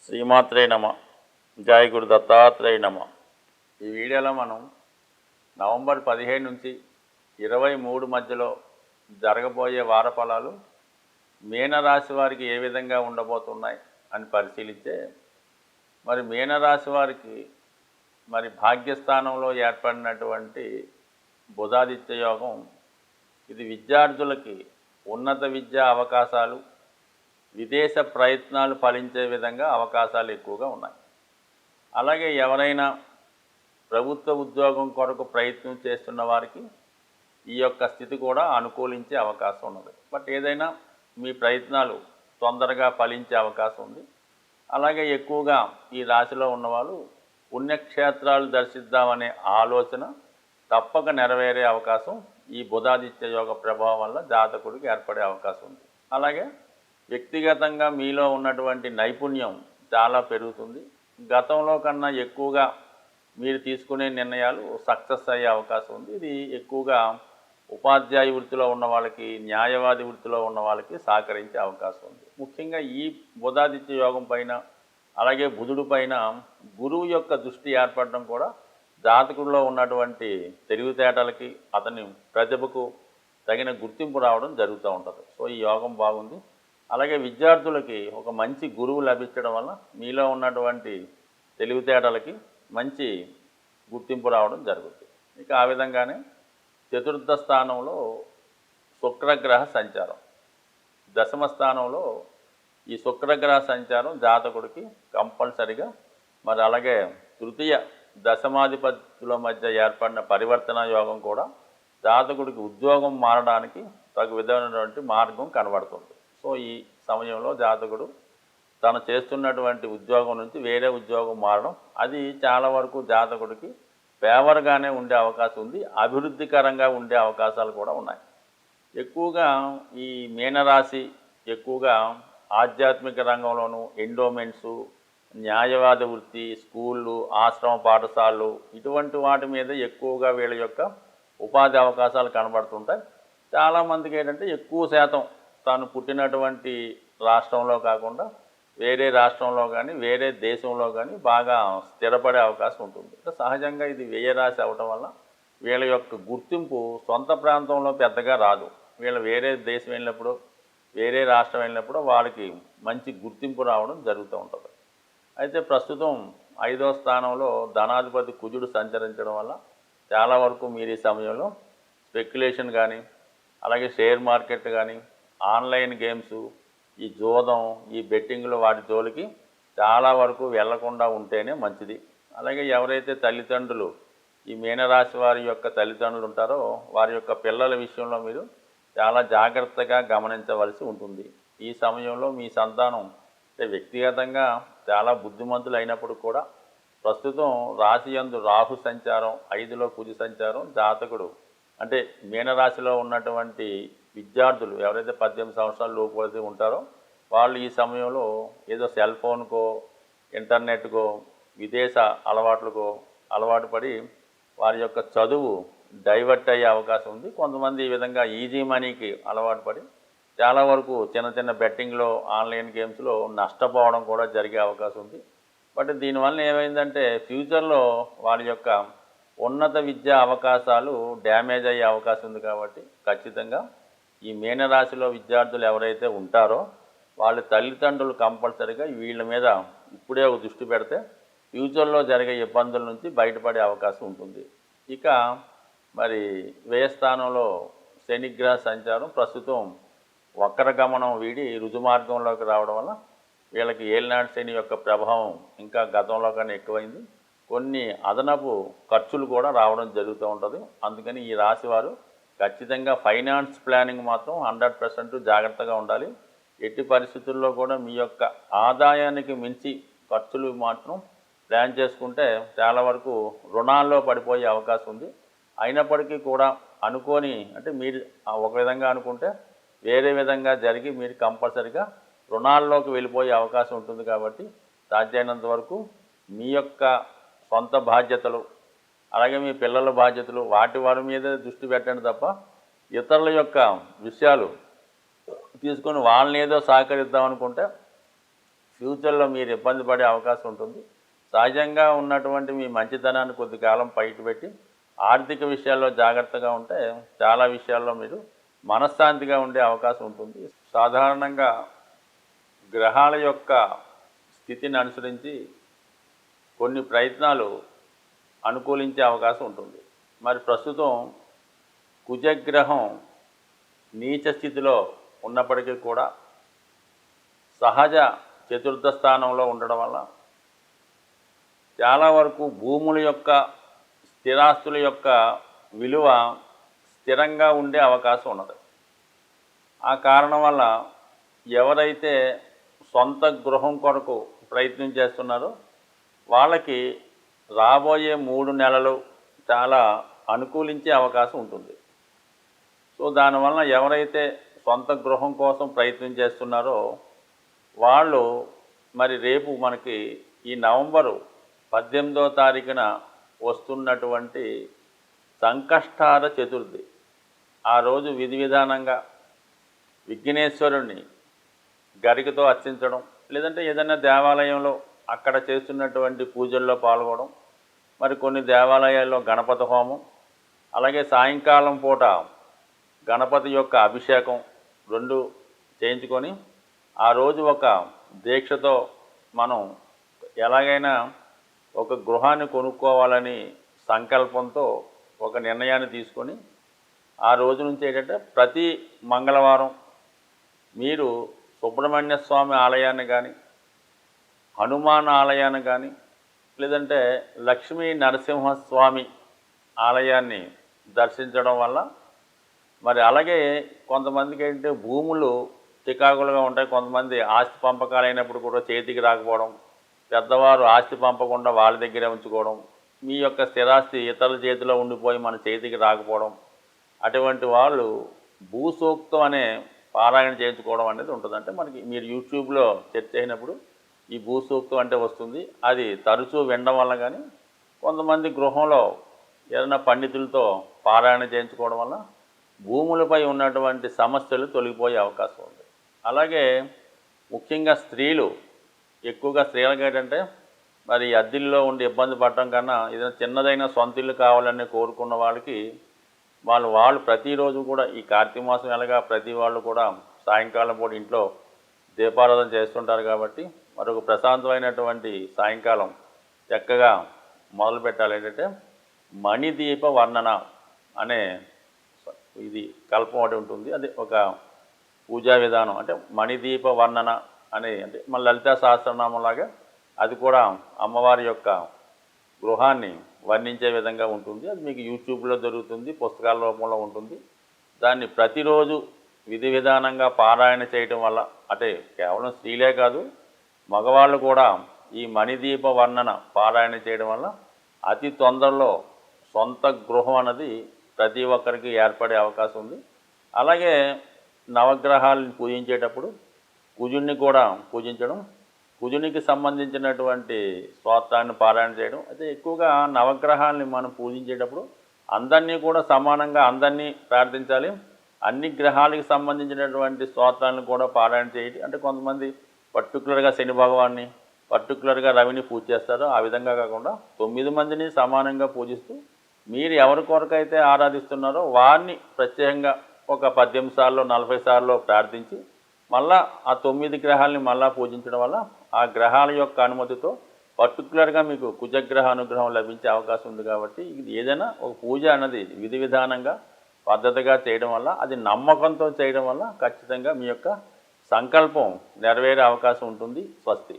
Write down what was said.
శ్రీమాత్రే నమ. జై గురు దత్తాత్రేయ నమ. ఈ వీడియోలో మనం నవంబర్ 15 నుంచి 23 మధ్యలో జరగబోయే వార ఫలాలు మీనరాశి వారికి ఏ విధంగా ఉండబోతున్నాయి అని పరిశీలిస్తే, మరి మీనరాశి వారికి మరి భాగ్యస్థానంలో ఏర్పడినటువంటి బుధాదిత్య యోగం ఇది విద్యార్థులకి ఉన్నత విద్యా అవకాశాలు, విదేశ ప్రయత్నాలు ఫలించే విధంగా అవకాశాలు ఎక్కువగా ఉన్నాయి. అలాగే ఎవరైనా ప్రభుత్వ ఉద్యోగం కొరకు ప్రయత్నం చేస్తున్న వారికి ఈ యొక్క స్థితి కూడా అనుకూలించే అవకాశం ఉన్నది. బట్ ఏదైనా మీ ప్రయత్నాలు తొందరగా ఫలించే అవకాశం ఉంది. అలాగే ఎక్కువగా ఈ రాశిలో ఉన్నవాళ్ళు పుణ్యక్షేత్రాలు దర్శిద్దామనే ఆలోచన తప్పక నెరవేరే అవకాశం ఈ బుధాదిత్య యోగ ప్రభావం వల్ల జాతకుడికి ఏర్పడే అవకాశం ఉంది. అలాగే వ్యక్తిగతంగా మీలో ఉన్నటువంటి నైపుణ్యం చాలా పెరుగుతుంది. గతంలో కన్నా ఎక్కువగా మీరు తీసుకునే నిర్ణయాలు సక్సెస్ అయ్యే అవకాశం ఉంది. ఇది ఎక్కువగా ఉపాధ్యాయ వృత్తిలో ఉన్న వాళ్ళకి, న్యాయవాది వృత్తిలో ఉన్న వాళ్ళకి సహకరించే అవకాశం ఉంది. ముఖ్యంగా ఈ బుధాదిత్య యోగం పైన, అలాగే బుధుడు పైన గురువు యొక్క దృష్టి ఏర్పడడం కూడా జాతకుడిలో ఉన్నటువంటి తెలివితేటలకి, అతని ప్రతిభకు తగిన గుర్తింపు రావడం జరుగుతూ ఉంటుంది. సో ఈ యోగం బాగుంది. అలాగే విద్యార్థులకి ఒక మంచి గురువు లభించడం వల్ల మీలో ఉన్నటువంటి తెలివితేటలకి మంచి గుర్తింపు రావడం జరుగుతుంది. ఇక ఆ విధంగానే చతుర్థ స్థానంలో శుక్రగ్రహ సంచారం, దశమ స్థానంలో ఈ శుక్రగ్రహ సంచారం జాతకుడికి కంపల్సరిగా, మరి అలాగే తృతీయ దశమాధిపతుల మధ్య ఏర్పడిన పరివర్తన యోగం కూడా జాతకుడికి ఉద్యోగం మారడానికి తగు విధమైనటువంటి మార్గం కనబడుతుంది. సో ఈ సమయంలో జాతకుడు తను చేస్తున్నటువంటి ఉద్యోగం నుంచి వేరే ఉద్యోగం మారడం, అది చాలా వరకు జాతకుడికి ఫేవర్గానే ఉండే అవకాశం ఉంది. అభివృద్ధికరంగా ఉండే అవకాశాలు కూడా ఉన్నాయి. ఎక్కువగా ఈ మీనరాశి ఎక్కువగా ఆధ్యాత్మిక రంగంలోనూ, ఎండోమెంట్సు, న్యాయవాద వృత్తి, స్కూళ్ళు, ఆశ్రమ పాఠశాలలు, ఇటువంటి వాటి మీద ఎక్కువగా వీళ్ళ యొక్క ఉపాధి అవకాశాలు కనబడుతుంటాయి. చాలామందికి ఏంటంటే ఎక్కువ శాతం తాను పుట్టినటువంటి రాష్ట్రంలో కాకుండా వేరే రాష్ట్రంలో కానీ, వేరే దేశంలో కానీ బాగా స్థిరపడే అవకాశం ఉంటుంది. సహజంగా ఇది వ్యయరాశి అవటం వల్ల వీళ్ళ యొక్క గుర్తింపు సొంత ప్రాంతంలో పెద్దగా రాదు. వీళ్ళు వేరే దేశం వెళ్ళినప్పుడు, వేరే రాష్ట్రం వెళ్ళినప్పుడు వాళ్ళకి మంచి గుర్తింపు రావడం జరుగుతూ ఉంటుంది. అయితే ప్రస్తుతం 5వ స్థానంలో ధనాధిపతి కుజుడు సంచరించడం వల్ల చాలా వరకు మీరు ఈ సమయంలో స్పెక్యులేషన్ కానీ, అలాగే షేర్ మార్కెట్ కానీ, ఆన్లైన్ గేమ్స్, ఈ జోదం, ఈ బెట్టింగ్లు, వాటి జోలికి చాలా వరకు వెళ్లకుండా ఉంటేనే మంచిది. అలాగే ఎవరైతే తల్లిదండ్రులు, ఈ మీనరాశి వారి యొక్క తల్లిదండ్రులు ఉంటారో వారి యొక్క పిల్లల విషయంలో మీరు చాలా జాగ్రత్తగా గమనించవలసి ఉంటుంది. ఈ సమయంలో మీ సంతానం అంటే వ్యక్తిగతంగా చాలా బుద్ధిమంతులు అయినప్పుడు కూడా ప్రస్తుతం రాశి యందు రాహు సంచారం, 5లో కుజు సంచారం, జాతకుడు అంటే మీనరాశిలో ఉన్నటువంటి విద్యార్థులు ఎవరైతే 18 సంవత్సరాల లోపు ఉంటారో వాళ్ళు ఈ సమయంలో ఏదో సెల్ ఫోన్కో, ఇంటర్నెట్కో, విదేశ అలవాట్లకో అలవాటు పడి వారి యొక్క చదువు డైవర్ట్ అయ్యే అవకాశం ఉంది. కొంతమంది ఈ విధంగా ఈజీ మనీకి అలవాటు పడి చాలా వరకు చిన్న చిన్న బెట్టింగ్లో, ఆన్లైన్ గేమ్స్లో నష్టపోవడం కూడా జరిగే అవకాశం ఉంది. బట్ దీనివల్ల ఏమైందంటే ఫ్యూచర్లో వారి యొక్క ఉన్నత విద్యా అవకాశాలు డ్యామేజ్ అయ్యే అవకాశం ఉంది. కాబట్టి ఖచ్చితంగా ఈ మీనరాశిలో విద్యార్థులు ఎవరైతే ఉంటారో వాళ్ళ తల్లిదండ్రులు కంపల్సరీగా వీళ్ళ మీద ఇప్పుడే ఒక దృష్టి పెడితే ఫ్యూచర్లో జరిగే ఇబ్బందుల నుంచి బయటపడే అవకాశం ఉంటుంది. ఇక మరి వ్యయస్థానంలో శనిగ్రహ సంచారం ప్రస్తుతం వక్ర గమనం వీడి రుజుమార్గంలోకి రావడం వల్ల వీళ్ళకి ఏలినాటి శని యొక్క ప్రభావం ఇంకా గతంలో కన్నా ఎక్కువైంది. కొన్ని అదనపు ఖర్చులు కూడా రావడం జరుగుతూ ఉంటుంది. అందుకని ఈ రాశి వారు ఖచ్చితంగా ఫైనాన్స్ ప్లానింగ్ మాత్రం 100% జాగ్రత్తగా ఉండాలి. ఎట్టి పరిస్థితుల్లో కూడా మీ యొక్క ఆదాయానికి మించి ఖర్చులు మాత్రం ప్లాన్ చేసుకుంటే చాలా వరకు రుణాల్లో పడిపోయే అవకాశం ఉంది. అయినప్పటికీ కూడా అనుకోని, అంటే మీరు ఒక విధంగా అనుకుంటే వేరే విధంగా జరిగి మీరు కంపల్సరిగా రుణాల్లోకి వెళ్ళిపోయే అవకాశం ఉంటుంది. కాబట్టి సాధ్యమైనంత వరకు మీ యొక్క సొంత బాధ్యతలు, అలాగే మీ పిల్లల బాధ్యతలు, వారి మీదే దృష్టి పెట్టండి తప్ప ఇతరుల యొక్క విషయాలు తీసుకొని వాళ్ళని ఏదో సహకరిద్దాం అనుకుంటే ఫ్యూచర్లో మీరు ఇబ్బంది పడే అవకాశం ఉంటుంది. సహజంగా ఉన్నటువంటి మీ మంచితనాన్ని కొద్ది కాలం బయటపెట్టి ఆర్థిక విషయాల్లో జాగ్రత్తగా ఉంటే చాలా విషయాల్లో మీరు మనశ్శాంతిగా ఉండే అవకాశం ఉంటుంది. సాధారణంగా గ్రహాల యొక్క స్థితిని అనుసరించి కొన్ని ప్రయత్నాలు అనుకూలించే అవకాశం ఉంటుంది. మరి ప్రస్తుతం కుజగ్రహం నీచ స్థితిలో ఉన్నప్పటికీ కూడా సహజ చతుర్థ స్థానంలో ఉండడం వల్ల చాలా వరకు భూముల యొక్క స్థిరాస్తుల యొక్క విలువ స్థిరంగా ఉండే అవకాశం ఉన్నది. ఆ కారణం వల్ల ఎవరైతే సొంత గృహం కొరకు ప్రయత్నం చేస్తున్నారో వాళ్ళకి రాబోయే 3 నెలలు చాలా అనుకూలించే అవకాశం ఉంటుంది. సో దానివల్ల ఎవరైతే సొంత గృహం కోసం ప్రయత్నం చేస్తున్నారో వాళ్ళు మరి రేపు మనకి ఈ నవంబరు 18వ తారీఖున వస్తున్నటువంటి సంకష్టార చతుర్థి ఆ రోజు విధి విధానంగా విఘ్నేశ్వరుణ్ణి గరికతో అర్చించడం, లేదంటే ఏదైనా దేవాలయంలో అక్కడ చేస్తున్నటువంటి పూజల్లో పాల్గొనడం, మరి కొన్ని దేవాలయాల్లో గణపతి హోమం, అలాగే సాయంకాలం పూట గణపతి యొక్క అభిషేకం 2 చేయించుకొని ఆ రోజు ఒక దీక్షతో మనం ఎలాగైనా ఒక గృహాన్ని కొనుక్కోవాలని సంకల్పంతో ఒక నిర్ణయాన్ని తీసుకొని ఆ రోజు నుంచి ఏంటంటే ప్రతి మంగళవారం మీరు సుబ్రహ్మణ్య స్వామి ఆలయాన్ని కానీ, హనుమాన్ ఆలయాన్ని కానీ, లేదంటే లక్ష్మీ నరసింహస్వామి ఆలయాన్ని దర్శించడం వల్ల మరి అలాగే కొంతమందికి ఏంటంటే భూములు చికాకులుగా ఉంటాయి. కొంతమంది ఆస్తి పంపకాలు అయినప్పుడు కూడా చేతికి రాకపోవడం, పెద్దవారు ఆస్తి పంపకుండా వాళ్ళ దగ్గరే ఉంచుకోవడం, మీ యొక్క స్థిరాస్తి ఇతరుల చేతిలో ఉండిపోయి మన చేతికి రాకపోవడం, అటువంటి వాళ్ళు భూసూక్తం అనే పారాయణ చేయించుకోవడం అనేది ఉంటుంది. అంటే మనకి మీరు యూట్యూబ్లో సెర్చ్ అయినప్పుడు ఈ భూసూక్తం అంటే వస్తుంది. అది తరచూ వినడం వల్ల కానీ కొంతమంది గృహంలో ఏదైనా పండితులతో పారాయణ చేయించుకోవడం వల్ల భూములపై ఉన్నటువంటి సమస్యలు తొలగిపోయే అవకాశం ఉంది. అలాగే ముఖ్యంగా స్త్రీలు ఎక్కువగా స్త్రీలకు ఏంటంటే మరి అద్దిల్లో ఉండి ఇబ్బంది పడటం కన్నా ఏదైనా చిన్నదైన సొంత ఇల్లు కావాలని కోరుకున్న వాళ్ళకి వాళ్ళు ప్రతిరోజు కూడా ఈ కార్తీక మాసం ఎలాగా ప్రతి వాళ్ళు కూడా సాయంకాలం పూట ఇంట్లో దీపారాధన చేస్తుంటారు. కాబట్టి మరొక ప్రశాంతమైనటువంటి సాయంకాలం చక్కగా మొదలు పెట్టాలి. ఏంటంటే మణిదీప వర్ణన అనే ఇది కల్పం ఒకటి ఉంటుంది. అది ఒక పూజా విధానం. అంటే మణిదీప వర్ణన అనే అంటే మన లలితా సహస్రనామంలాగా అది కూడా అమ్మవారి యొక్క గృహాన్ని వర్ణించే విధంగా ఉంటుంది. అది మీకు యూట్యూబ్లో దొరుకుతుంది, పుస్తకాల రూపంలో ఉంటుంది. దాన్ని ప్రతిరోజు విధి విధానంగా పారాయణ చేయటం వల్ల అంటే కేవలం స్త్రీలే కాదు మగవాళ్ళు కూడా ఈ మణిదీప వర్ణన పారాయణ చేయడం వల్ల అతి తొందరలో సొంత గృహం అన్నది ప్రతి ఒక్కరికి ఏర్పడే అవకాశం ఉంది. అలాగే నవగ్రహాలను పూజించేటప్పుడు కుజుడిని కూడా పూజించడం, కుజునికి సంబంధించినటువంటి స్తోత్రాన్ని పారాయణ చేయడం. అయితే ఎక్కువగా నవగ్రహాలని మనం పూజించేటప్పుడు అందరినీ కూడా సమానంగా అందరినీ ప్రార్థించాలి. అన్ని గ్రహాలకు సంబంధించినటువంటి స్తోత్రాలను కూడా పారాయణ చేయాలి. అంటే కొంతమంది పర్టికులర్గా శని భగవాన్ని, పర్టికులర్గా రవిని పూజ చేస్తారో ఆ విధంగా కాకుండా 9 మందిని సమానంగా పూజిస్తూ మీరు ఎవరి కొరకైతే ఆరాధిస్తున్నారో వారిని ప్రత్యేకంగా ఒక 18 సార్లు 40 సార్లు ప్రార్థించి మళ్ళా ఆ 9 గ్రహాలని మళ్ళా పూజించడం వల్ల ఆ గ్రహాల యొక్క అనుమతితో పర్టికులర్గా మీకు కుజగ్రహ అనుగ్రహం లభించే అవకాశం ఉంది. కాబట్టి ఇది ఏదైనా ఒక పూజ అన్నది విధి విధానంగా పద్ధతిగా చేయడం వల్ల అది నమ్మకంతో చేయడం వల్ల ఖచ్చితంగా మీ యొక్క సంకల్పం నెరవేరే అవకాశం ఉంటుంది. స్వస్తి.